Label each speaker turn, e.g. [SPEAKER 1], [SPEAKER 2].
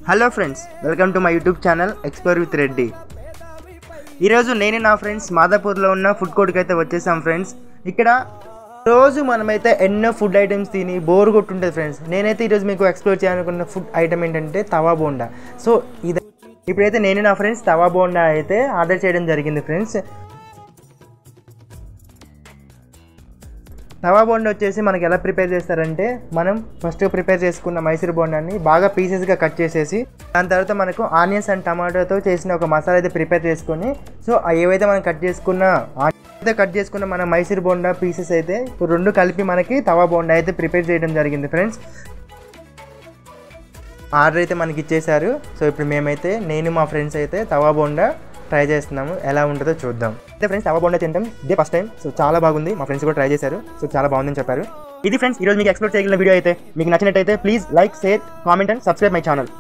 [SPEAKER 1] Hello friends, welcome to my YouTube channel explore with Reddy. ఈరోజు నేను నా ఫ్రెండ్స్ మాదాపూర్లో ఉన్న ఫుడ్ కోర్ట్కి అయితే వచ్చేసాం ఫ్రెండ్స్. ఇక్కడ రోజు మనమైతే ఎన్నో ఫుడ్ ఐటమ్స్ తిని బోర్ కొట్టుంటుంది ఫ్రెండ్స్. నేనైతే ఈరోజు మీకు ఎక్స్ప్లోర్ చేయాలనుకున్న ఫుడ్ ఐటమ్ ఏంటంటే తవా బోండా. సో ఇప్పుడైతే నేను నా ఫ్రెండ్స్ తవా బోండా అయితే ఆర్డర్ చేయడం జరిగింది ఫ్రెండ్స్. తవా బోండా వచ్చేసి మనకి ఎలా ప్రిపేర్ చేస్తారంటే, మనం ఫస్ట్ ప్రిపేర్ చేసుకున్న మైసూర్ బోండాన్ని బాగా పీసెస్గా కట్ చేసేసి దాని తర్వాత మనకు ఆనియన్స్ అండ్ టమాటోతో చేసిన ఒక మసాలా అయితే ప్రిపేర్ చేసుకొని, సో ఏవైతే మనం కట్ చేసుకున్న మన మైసూర్ బోండా పీసెస్ అయితే రెండు కలిపి మనకి తవా బోండా అయితే ప్రిపేర్ చేయడం జరిగింది ఫ్రెండ్స్. ఆర్డర్ అయితే మనకి ఇచ్చేశారు. సో ఇప్పుడు నేను మా ఫ్రెండ్స్ అయితే తవా బోండా ట్రై చేస్తున్నాము, ఎలా ఉంటుందో చూద్దాం. అయితే ఫ్రెండ్స్ తవా బోండా తింటాం ఇదే ఫస్ట్ టైం. సో చాలా బాగుంది, మా ఫ్రెండ్స్ కూడా ట్రై చేశారు. సో చాలా బాగుందని చెప్పారు. ఇది ఫ్రెండ్స్ ఈరోజు మీకు ఎక్స్ప్లోర్ చేయగలిగిన వీడియో అయితే. మీకు నచ్చినట్టయితే please like, share, comment and subscribe my channel.